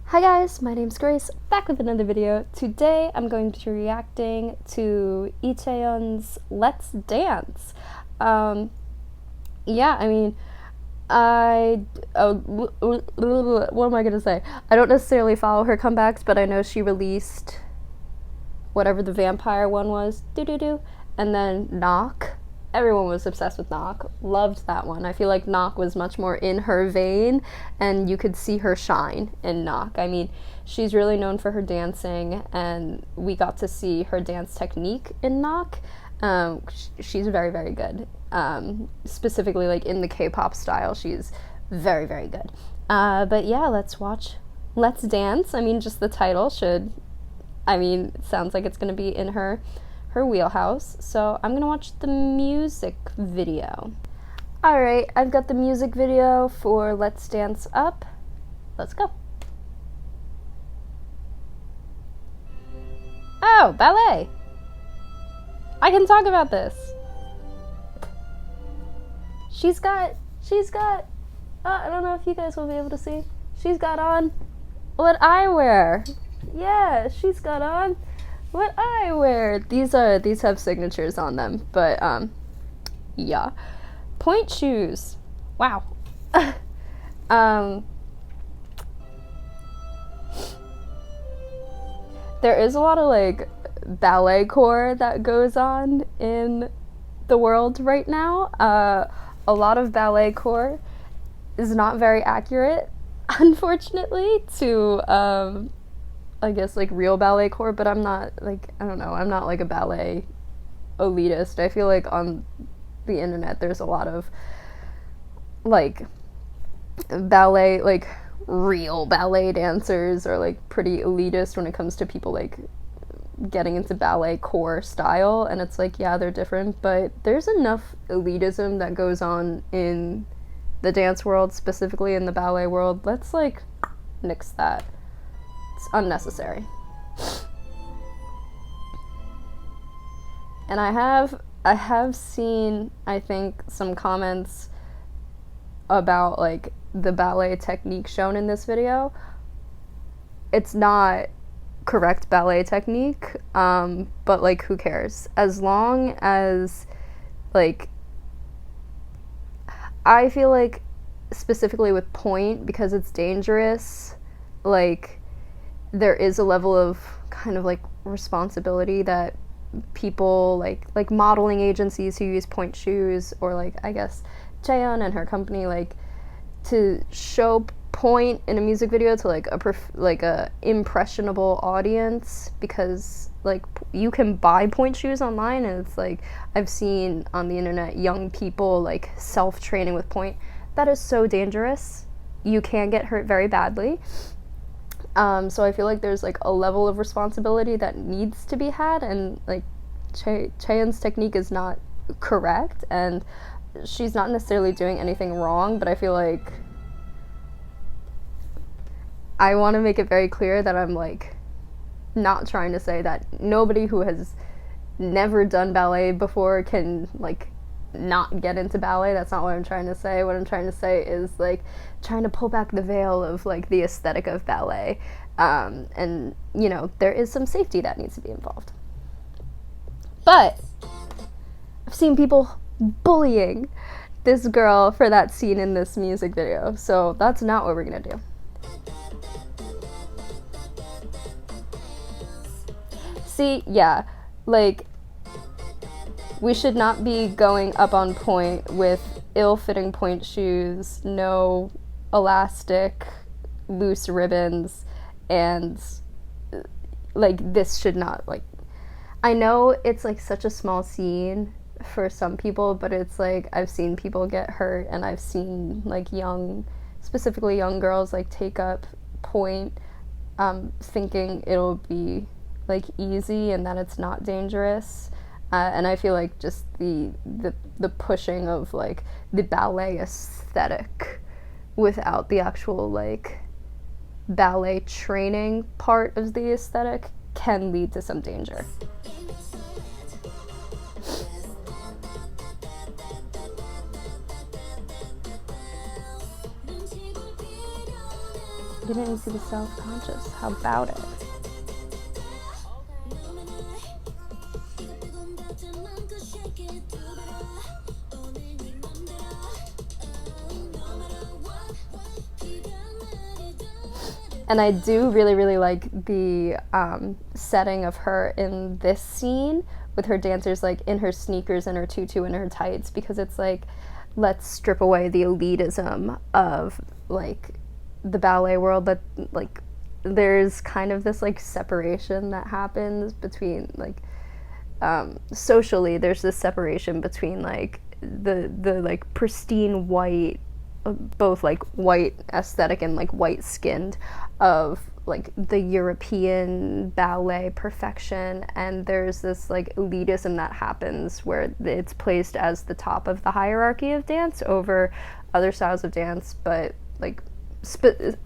Hi guys, my name's Grace, back with another video. Today I'm going to be reacting to Chaeyeon's Let's Dance. Yeah, I mean, what am I gonna say? I don't necessarily follow her comebacks, but I know she released whatever the vampire one was, and then Knock. Everyone was obsessed with Knock. Loved that one. I feel like Knock was much more in her vein, and you could see her shine in Knock. I mean, she's really known for her dancing, and we got to see her dance technique in Knock. She's very, very good. Specifically, like in the K-pop style, she's very, very good. But yeah, let's watch Let's Dance. I mean, just the title should, it sounds like it's going to be in her wheelhouse. So I'm gonna watch the music video. Alright, I've got the music video for Let's Dance Up. Let's go. Oh, ballet! I can talk about this. She's got, I don't know if you guys will be able to see. She's got on what I wear. Yeah, she's got on what I wear. These have signatures on them, but yeah. Point shoes. Wow. There is a lot of like ballet core that goes on in the world right now. A lot of ballet core is not very accurate, unfortunately, to I guess like real ballet core, but I'm not like, I don't know, I'm not like a ballet elitist. I feel like on the internet there's a lot of like ballet, like real ballet dancers are like pretty elitist when it comes to people like getting into ballet core style, and it's like, yeah, they're different, but there's enough elitism that goes on in the dance world, specifically in the ballet world. Let's like nix that. It's unnecessary. And I have seen, I think, some comments about like the ballet technique shown in this video. It's not correct ballet technique, but like who cares? As long as like, I feel like specifically with pointe, because it's dangerous, like there is a level of kind of like responsibility that people like modeling agencies who use pointe shoes, or like I guess Chaeyeon and her company, like to show pointe in a music video to like a impressionable audience, because like you can buy pointe shoes online, and it's like I've seen on the internet young people like self-training with pointe. That is so dangerous. You can get hurt very badly. So I feel like there's like a level of responsibility that needs to be had, and like Chaeyeon's technique is not correct, and she's not necessarily doing anything wrong, but I feel like I want to make it very clear that I'm like not trying to say that nobody who has never done ballet before can like not get into ballet. That's not what I'm trying to say. What I'm trying to say is like trying to pull back the veil of like the aesthetic of ballet, and you know, there is some safety that needs to be involved. But I've seen people bullying this girl for that scene in this music video, so that's not what we're gonna do. See, yeah, like we should not be going up on pointe with ill-fitting pointe shoes, no elastic, loose ribbons, and like this should not, like, I know it's like such a small scene for some people, but it's like I've seen people get hurt, and I've seen like specifically young girls like take up pointe, thinking it'll be like easy and that it's not dangerous. And I feel like just the pushing of like the ballet aesthetic without the actual like ballet training part of the aesthetic can lead to some danger. You didn't see the self-conscious. How about it? And I do really, really like the setting of her in this scene with her dancers like in her sneakers and her tutu and her tights, because it's like, let's strip away the elitism of like the ballet world, that like there's kind of this like separation that happens between like socially, there's this separation between like the like pristine white, both like white aesthetic and like white skinned of like the European ballet perfection, and there's this like elitism that happens where it's placed as the top of the hierarchy of dance over other styles of dance, but like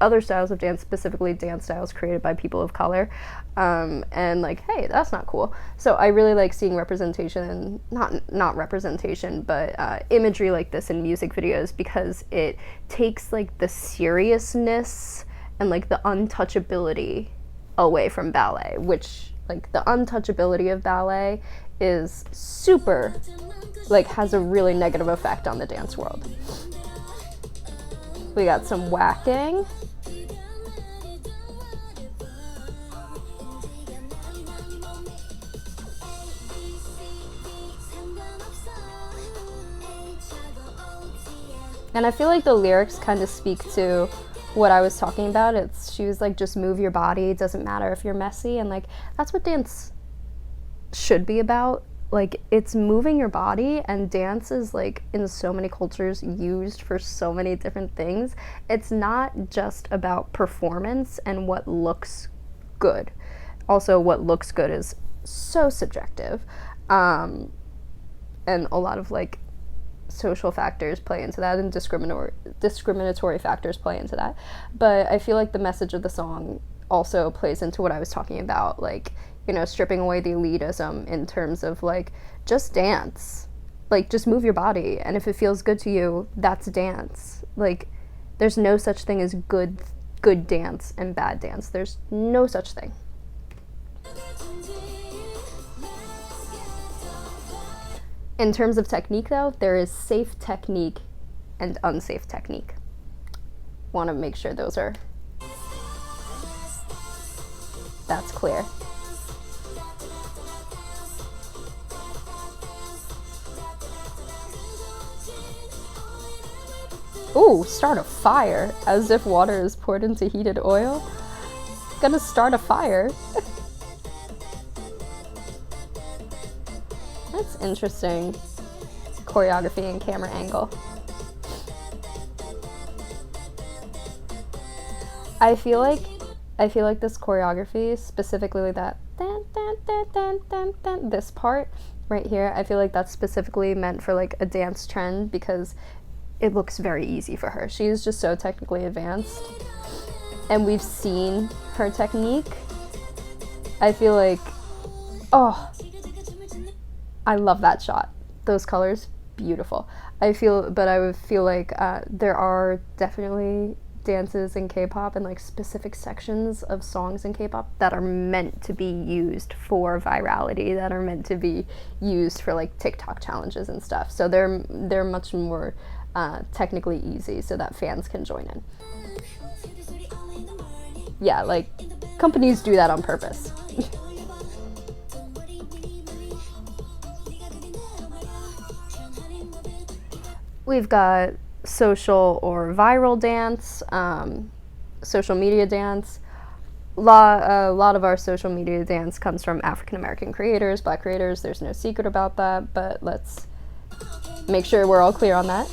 other styles of dance, specifically dance styles created by people of color, and like, hey, that's not cool. So I really like seeing representation, not representation, but imagery like this in music videos, because it takes like the seriousness and like the untouchability away from ballet, which like the untouchability of ballet is super, like has a really negative effect on the dance world. We got some whacking. And I feel like the lyrics kind of speak to what I was talking about. She was like, just move your body, it doesn't matter if you're messy, and like that's what dance should be about. Like, it's moving your body, and dance is like in so many cultures used for so many different things. It's not just about performance and what looks good. Also, what looks good is so subjective, and a lot of like social factors play into that, and discriminatory factors play into that. But I feel like the message of the song also plays into what I was talking about, like, you know, stripping away the elitism in terms of like, just dance, like just move your body, and if it feels good to you, that's dance. Like, there's no such thing as good dance and bad dance. There's no such thing. In terms of technique, though, there is safe technique and unsafe technique. Want to make sure that's clear. Ooh, start a fire, as if water is poured into heated oil. Gonna start a fire. That's interesting choreography and camera angle. I feel like this choreography, specifically that this part right here, I feel like that's specifically meant for like a dance trend, because it looks very easy for her. She is just so technically advanced, and we've seen her technique. I feel like, oh, I love that shot. Those colors, beautiful. But I would feel like there are definitely dances in K-pop and like specific sections of songs in K-pop that are meant to be used for virality, that are meant to be used for like TikTok challenges and stuff. So they're much more technically easy, so that fans can join in. Yeah, like companies do that on purpose. We've got social or viral dance, social media dance. A lot of our social media dance comes from African American creators, Black creators. There's no secret about that, but let's make sure we're all clear on that.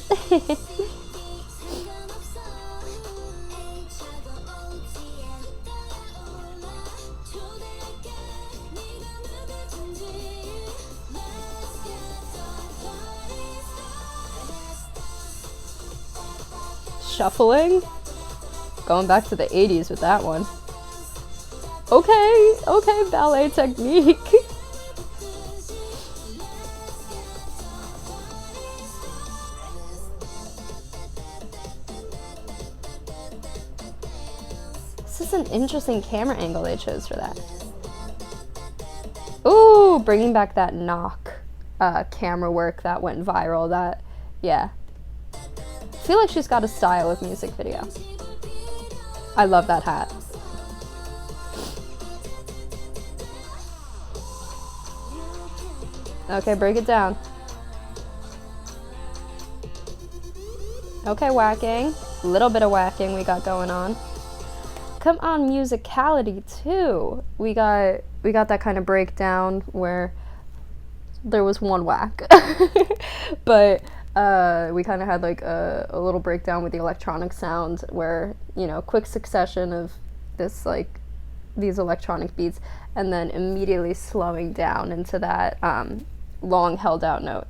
Shuffling? Going back to the 80s with that one. Okay, ballet technique. interesting camera angle they chose for that. Ooh, bringing back that knock camera work that went viral. That, yeah. I feel like she's got a style of music video. I love that hat. Okay, break it down. Okay, whacking. A little bit of whacking we got going on. Come on, musicality too. We got that kind of breakdown where there was one whack. But we kind of had like a little breakdown with the electronic sound where, you know, quick succession of this, like, these electronic beats, and then immediately slowing down into that long held out note.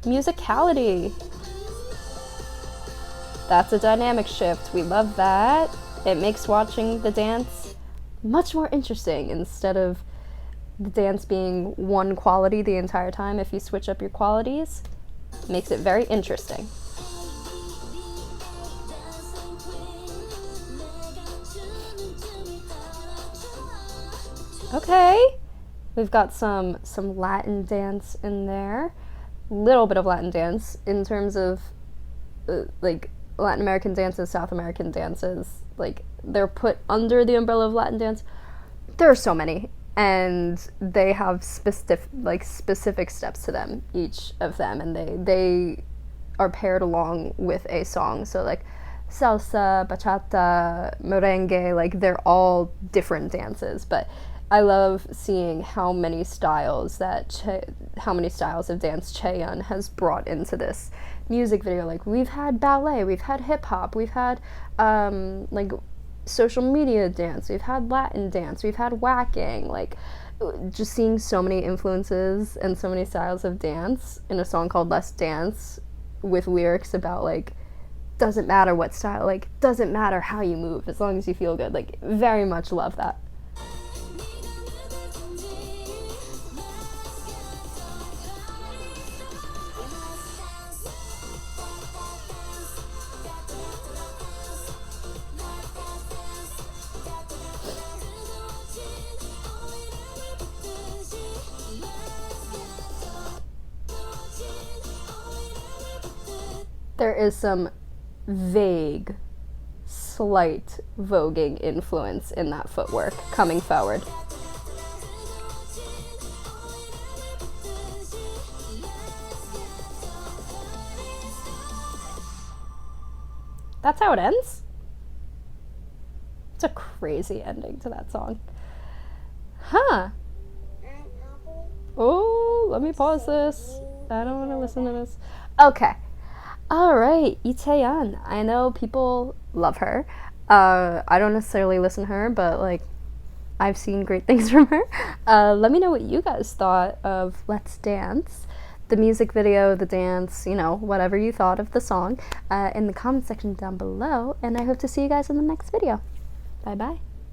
Musicality. That's a dynamic shift. We love that. It makes watching the dance much more interesting instead of the dance being one quality the entire time. If you switch up your qualities, it makes it very interesting. Okay, we've got some Latin dance in there. Little bit of Latin dance in terms of like Latin American dances, South American dances. Like, they're put under the umbrella of Latin dance. There are so many, and they have specific steps to them, each of them, and they are paired along with a song. So like salsa, bachata, merengue, like they're all different dances, but I love seeing how many styles of dance Chaeyeon has brought into this music video. Like, we've had ballet, we've had hip hop, we've had like social media dance, we've had Latin dance, we've had whacking. Like, just seeing so many influences and so many styles of dance in a song called Let's Dance, with lyrics about like, doesn't matter what style, like, doesn't matter how you move as long as you feel good. Like, very much love that. There is some vague, slight voguing influence in that footwork coming forward. That's how it ends? It's a crazy ending to that song. Huh. Oh, let me pause this. I don't want to listen to this. Okay. Alright, Chaeyeon. I know people love her. I don't necessarily listen to her, but like, I've seen great things from her. Let me know what you guys thought of Let's Dance, the music video, the dance, you know, whatever you thought of the song, in the comment section down below, and I hope to see you guys in the next video. Bye bye.